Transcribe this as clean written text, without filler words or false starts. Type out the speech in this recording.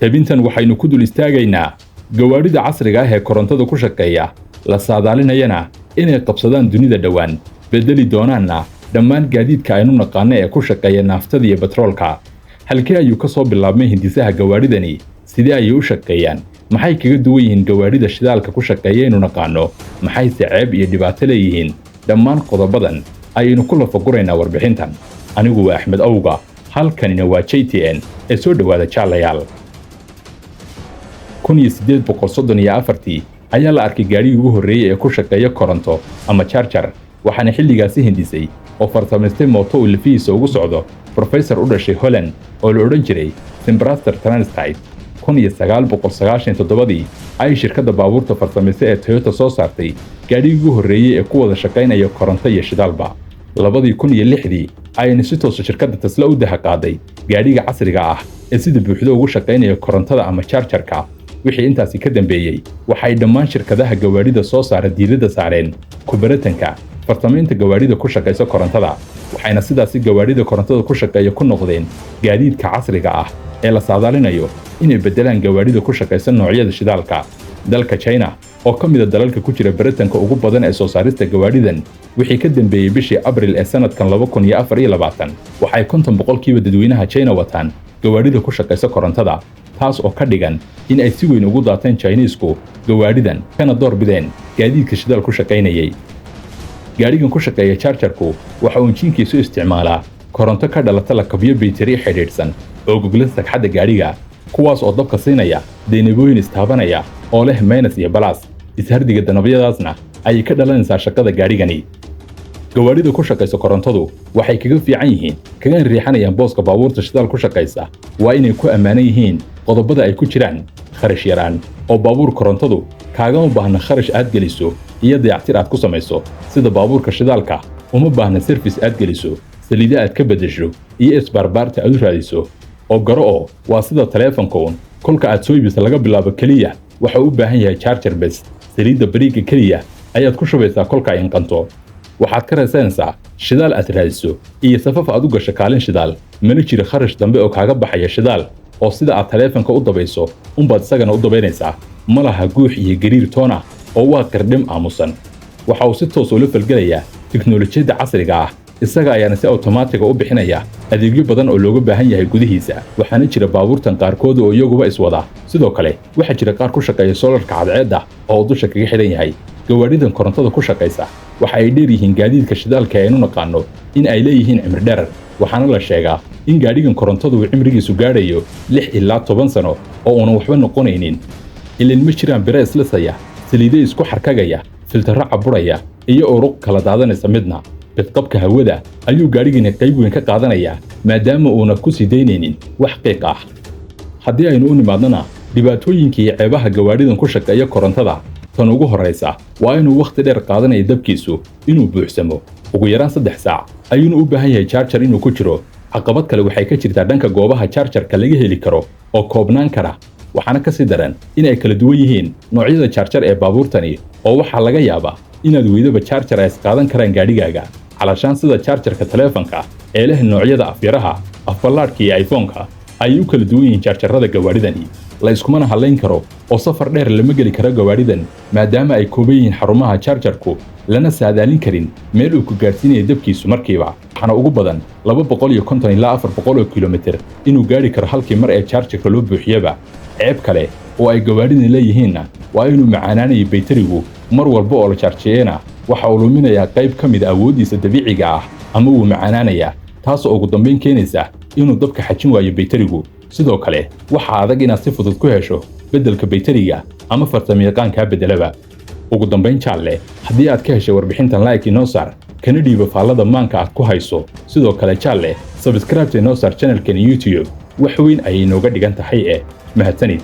tabintan waxaynu ku dul istaagaynaa gawaarida casriga ah ee korontada ku shaqeeya la saadaalinayana inay qabsadaan dunida dhawaan bedeli doonaanna dhammaan gaadiidka aynu naqaano ee ku shaqeeya naaftada iyo batroolka halkee ayuu ka soo bilaabmay hindisaha gawaaridani sidee ayay u shaqeeyaan maxay kaga duwan yihiin gawaarida shidaalka ku shaqeeya inuu naqaano maxayse ceeb iyo dhibaato leeyihiin dhammaan qodobadan ayaynu ku lafaguraynaa warbixintan anigu waa Axmed Awga halkanina waa JTN ee soo dhawaada jaalayaal 1834 ayaa la arkay gaarigii ugu horreeyay ee ku shaqeeya koronto ama charger waxaana xilligaasi hindisay oo farsameystay mooto uu lafihiisa ugu socdo professor u dhashay Holland oo la odhan jiray Simbraster Transit 1997 ay shirkadda baabuurta farsameysay ee Toyota soo saartay gaarigii ugu horreeyay ee ku wada shaqeynaya koronto iyo shidaalba 2006 ayna si toos ah shirkadda Tesla u dahaqaaday gaariga casriga ah ee sida buuxda ugu shaqeynaya korontada ama chargerka wixii intaasi ka dambeeyay waxay dhammaan shirkadaha gawaarida soo saara diiradda saareen kubaratanka farsameynta gawaarida ku shaqeysa korontada waxayna sidaasi gawaarida korontada ku shaqeeya ku noqdeen gaadiidka casriga ah ee la saadaalinayo inay bedelaan gawaarida ku shaqeysa noocyada shidaalka dalka China oo ka mid ah dalalka ku jira baratanka ugu badan ee soo saarista gawaaridan wixii ka dambeeyay bishii Abriil ee sanadkan 2024 waxay 50% dadweynaha China wataan gawaarida ku shaqeysa korontada taas oo ka dhigan in ay si weyn ugu daateen Chinese-ku gawaaridan kana doorbideen gaadiidka shidaal ku shaqeynayay gaarigan ku shaqeeya chargerku waxa uu injiinkiisu isticmaalaa koronto ka dhalata lakabyo baytari xidhiidhsan oo gogla sagxadda gaariga kuwaas oo dabka siinaya deynabooyin istaabanaya oo leh minus iyo plus ishardiga danabyadaasna ay ka dhalanaysaa shaqada gaarigani gawaarida ku shaqeysa korontadu waxay kaga fiican yihiin kaga riixanayaan booska baabuurta shidaal ku shaqeysa waa inay ku amaanan yihiin qodobada ay ku jiraan kharash yaraan oo baabuur korontadu kaaga u baahna kharash aad geliso iyo dayactir aad ku samayso sida baabuurka shidaalka uma baahna service aad geliso saliida aad ka bedesho iyo isbarbaarta aad u raadiso oo garo waa sida teleefanka kolka aad soo iibisa laga bilaabo kaliya waxa uu u baahan yahay charger bes saliida bariiga kaliya ayaad ku shubaysaa kolka ay inqanto waxaad ka raadsanaysaa shidaal aad raadiso iyo safaf aad u gasho kaalin shidaal mana jiro kharash dambe oo kaaga baxaya shidaal oo sida aad teleefanka u dabayso baad isagana u dabaynaysaa ma laha guux iyo gariir toona oo waa qardhim aamusan waxa uu si toos ula falgelayaa tiknoolajiyadda casriga ah isaga ayaana si automatic u bixinaya adeegyo badan oo looga baahan yahay gudihiisa waxaana jira baabuurtan qaarkood oo iyaguba iswada sidoo kale waxa jira qaar ku shaqeeya solarka cadceedda oo dusha kaga xidhan yahay gawaaridan korontada ku shaqeysa waxa ay dheer yihiin gaadiidka shidaalka aynu naqaano in ay leeyihiin cimri dheer waxaana la sheegaa in gaarigan korontadu uu cimrigiisu gaadhayo 6 ilaa 10 sano oo uuna waxba noqonaynin ilaa ma jiraan bira islisaya saliido isku xarkagaya filtaro caburaya iyo uruq kala daadanaysa midna bidqabka hawada ayuu gaarigani qayb weyn ka qaadanayaa maadaama uuna ku sideynaynin wax qiiq ah haddii aynu u nimaadnana dhibaatooyinka iyo ceebaha gawaaridan ku shaqeeya korontada tan ugu horeysa waa inuu waqti dheer qaadanayo dabkiisu inuu buuxsamo ugu yaraan 3 saac ayuuna u baahan yahay charger inuu ku jiro caqabad kale waxay ka jirtaa dhanka goobaha chargerka laga heli karo oo koobnaan kara waxaana ka sii daran in ay kala duwan yihiin noocyada charger ee baabuurtani oo waxaa laga yaabaa inaad weydaba charger ay qaadan karaan gaarigaaga calashaan sida chargerka teleefanka ee leh noocyada afyaraha afbalaadhka iyo iPhone-ka ay u kala duwan yihiin chargerada gawaaridani la iskuma halayn karo oo safar dheer lama geli karo gawaaridan maadaama ay kooban yihiin xarumaha chargerku lana saadaalin karin meel uu ku gaarsiinayo dabkiisu markiiba waxaana ugu badan 250 ilaa 400 kilomitir inuu gaari karo halkii mar ee chargerka loo buuxiyaba ceeb kale oo ay gawaaridan leeyihiinna waa inuu macaanaanayo baytarigu mar walba oo la chargeeyana waxa uu luminayaa qayb ka mid awoodiisa dabiiciga ah ama uu macaanaanayaa taas oo ugu dambeyn keenaysa inuu dabka xajin waayo baytarigu sidoo kale waxa adag inaad si fudud ku hesho beddelka baytariga ama farsamayaqaanka bedelaba ugu dambeyn jaalle haddii aad ka heshay warbixintan like inoo saar kana dhiibo faallada maanka aad ku hayso sidoo kale jaalle subscribe inoo saar channelkan YouTube wax weyn ayay nooga dhigan tahay mahadsanid